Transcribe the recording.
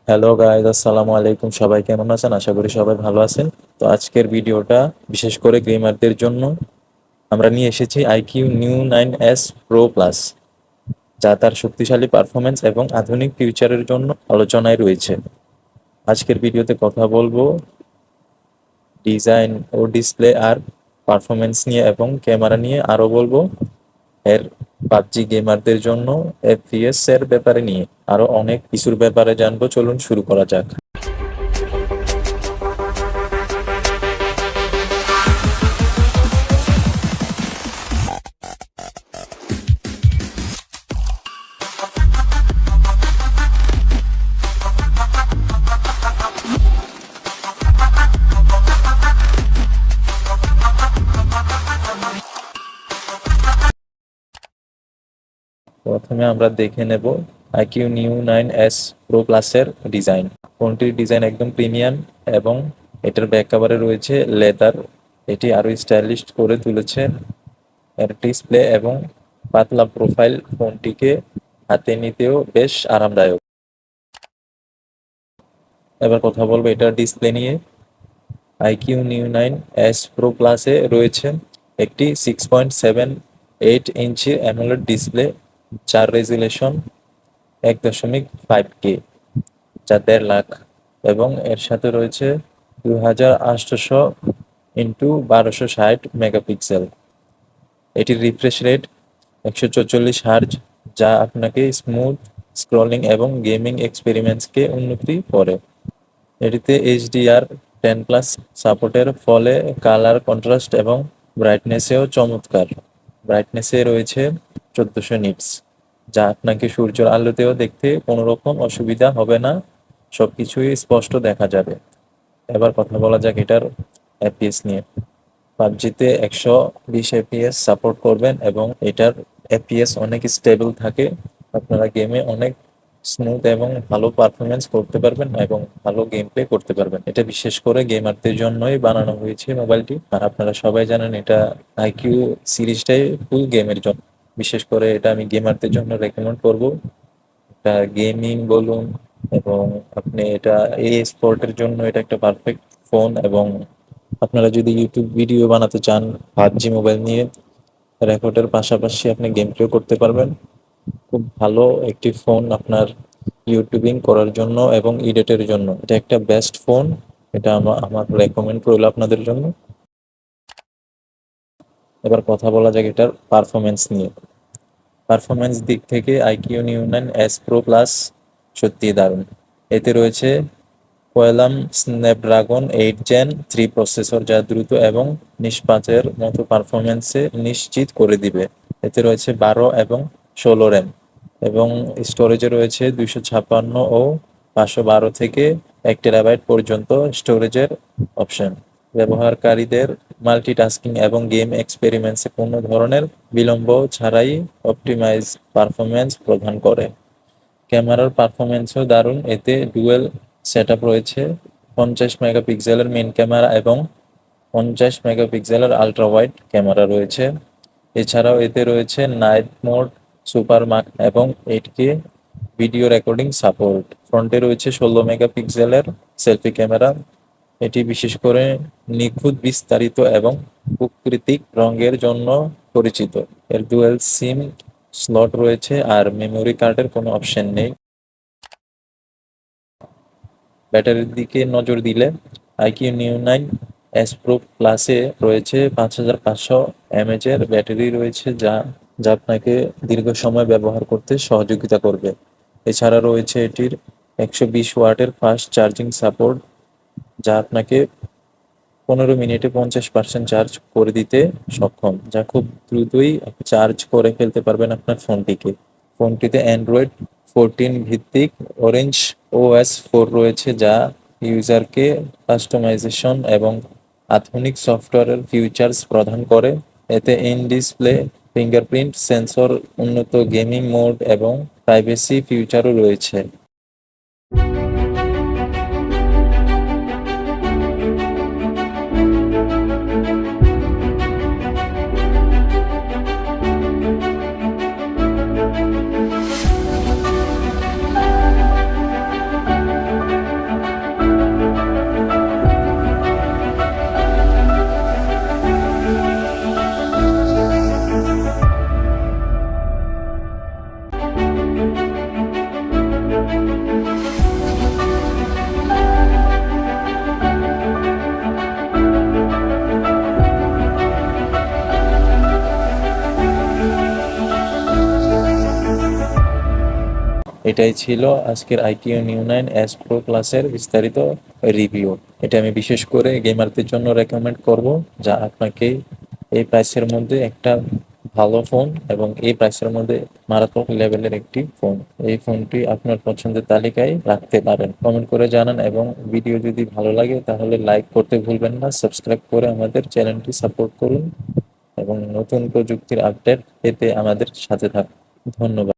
Hello guys, আসসালামু আলাইকুম। সবাই কেমন আছেন? আশা করি সবাই ভালো আছেন। তো আজকের ভিডিওটা বিশেষ করে গেমারদের জন্য আমরা নিয়ে এসেছি IQ new 9S pro plus, যা তার শক্তিশালী পারফরমেন্স এবং আধুনিক ফিউচারের জন্য আলোচনায় রয়েছে। আজকের ভিডিওতে কথা বলবো ডিজাইন ও ডিসপ্লে আর পারফরমেন্স নিয়ে এবং ক্যামেরা নিয়ে, আরও বলবো এর পাবজি গেমারদের জন্য এফপিএস এর ব্যাপারে নিয়ে, আরো অনেক কিছুর ব্যাপারে জানবো। চলুন শুরু করা যাক। প্রথমে আমরা দেখে নেব iQOO 9S প্রো প্লাসের ডিজাইন। ফোনটির ডিজাইন একদম প্রিমিয়াম এবং এটার ব্যাক কভারে রয়েছে লেদার। এটি আরো স্টাইলিশ করে তুলেছে। এর ডিসপ্লে এবং পাতলা প্রোফাইল ফোনটিকে হাতে নিতেও বেশ আরামদায়ক। এবার কথা বলবো এটার ডিসপ্লে নিয়ে। iQOO 9S প্রো প্লাসে রয়েছে একটি 6.78 ইঞ্চি অ্যামোলেড ডিসপ্লে, যার রেজুলেশন 1.5K, যা 1.5 লাখ, এবং এর সাথে রয়েছে 2800x1260 মেগাপিক্সেল। এটির রিফ্রেশ রেট 144 হার্জ, যা আপনাকে স্মুথ স্ক্রলিং এবং গেমিং এক্সপেরিমেন্টসকে উন্নতি করে। এটিতে HDR10+ সাপোর্টের ফলে কালার কন্ট্রাস্ট এবং ব্রাইটনেসেও চমৎকার। ব্রাইটনেসে রয়েছে 1400 নিটস, যা আপনাকে সূর্যের আলোতেও দেখতে কোনো রকম অসুবিধা হবে না, সবকিছুই স্পষ্ট দেখা যাবে। এবার কথা বলা যাক এটার এফপিএস নিয়ে। পাবজিতে 120 FPS সাপোর্ট করবেন এবং এটার এফপিএস অনেক স্টেবল থাকে। আপনারা গেমে অনেক স্মুথ এবং ভালো পারফরমেন্স করতে পারবেন এবং ভালো গেম প্লে করতে পারবেন। এটা বিশেষ করে গেমারদের জন্যই বানানো হয়েছে মোবাইলটি। আর আপনারা সবাই জানেন এটা আইকিউ সিরিজটাই ফুল গেমের জন্য। বিশেষ করে এটা আমি গেমারদের জন্য রেকমেন্ড করব। এটা গেমিং বলুন এবং আপনি এটা এই স্পোর্টের জন্য এটা একটা পারফেক্ট ফোন। এবং আপনারা যদি ইউটিউব ভিডিও বানাতে চান পাবজি মোবাইল নিয়ে, রেকর্ডের পাশাপাশি আপনি গেম প্লে করতে পারবেন। খুব ভালো একটি ফোন আপনার ইউটিউবিং করার জন্য এবং এডিটের জন্য। এটা একটা বেস্ট ফোন। এটা আমার রেকমেন্ড রইল আপনাদের জন্য। এবার কথা বলা যাক এটার পারফরমেন্স নিয়ে। পারফরমেন্স দিক থেকে iQOO 9S প্রো প্লাস সত্যিই দারুণ। এতে রয়েছে কোয়ালকম স্ন্যাপড্রাগন 8 Gen 3 প্রসেসর, যা দ্রুত এবং নিষ্পাপের মতো পারফরমেন্সে নিশ্চিত করে দিবে। এতে রয়েছে 12 এবং 16 র্যাম, এবং স্টোরেজে রয়েছে 256 ও 512 থেকে 1 TB পর্যন্ত স্টোরেজের অপশন। ব্যবহারকারীদের মাল্টিটাস্কিং এবং গেম এক্সপেরিমেন্টসে কোনো ধরনের বিলম্ব ছাড়াই অপটিমাইজ পারফরমেন্স প্রদান করে। ক্যামেরার পারফরমেন্সও দারুণ। এতে ডুয়েল সেটআপ রয়েছে, 50 মেগাপিক্সেলের মেইন ক্যামেরা এবং 50 মেগাপিক্সেলের আলট্রা ওয়াইড ক্যামেরা রয়েছে। এছাড়াও এতে রয়েছে নাইট মোড, সুপার মাক এবং 8K ভিডিও রেকর্ডিং সাপোর্ট। ফ্রন্টে রয়েছে 16 মেগাপিক্সেলের সেলফি ক্যামেরা। এটি বিশেষ করে নিখুঁত, বিস্তারিত এবং প্রাকৃতিক রঙের জন্য পরিচিত। এর ডুয়েল সিম স্লট রয়েছে আর মেমোরি কার্ডের কোনো অপশন নেই। ব্যাটারির দিকে নজর দিলে iQOO 9S প্রো প্লাসে রয়েছে 5500 mAh এর ব্যাটারি রয়েছে, যা যা আপনাকে দীর্ঘ সময় ব্যবহার করতে সহযোগিতা করবে। এছাড়া রয়েছে এটির 120 ওয়াটের ফাস্ট চার্জিং সাপোর্ট, যা আপনাকে 15 মিনিটে 50% চার্জ করে দিতে সক্ষম, যা খুব দ্রুতই চার্জ করে ফেলতে পারবেন আপনার ফোনটিকে। ফোনটিতে অ্যান্ড্রয়েড 14 ভিত্তিক অরেঞ্জ OS 4 রয়েছে, যা ইউজারকে কাস্টমাইজেশন এবং আধুনিক সফটওয়্যারের ফিচার্স প্রদান করে। এতে ইন ডিসপ্লে ফিঙ্গারপ্রিন্ট সেন্সর, উন্নত গেমিং মোড এবং প্রাইভেসি ফিচারও রয়েছে। এটাই ছিল আজকের আইকিউ নিউ 9 এস প্রো ক্লাসের বিস্তারিত রিভিউ। এটা আমি বিশেষ করে গেমারদের জন্য রেকমেন্ড করব, যা আপনাকে এই প্রাইসের মধ্যে একটা ভালো ফোন এবং এই প্রাইসের মধ্যে মারাত্মক লেভেলের একটি ফোন, এই ফোনটি আপনার পছন্দের তালিকায় রাখতে পারেন। কমেন্ট করে জানান এবং ভিডিও যদি ভালো লাগে তাহলে লাইক করতে ভুলবেন না। সাবস্ক্রাইব করে আমাদের চ্যানেলটি সাপোর্ট করুন এবং নতুন প্রযুক্তির আপডেট পেতে আমাদের সাথে থাকুন। ধন্যবাদ।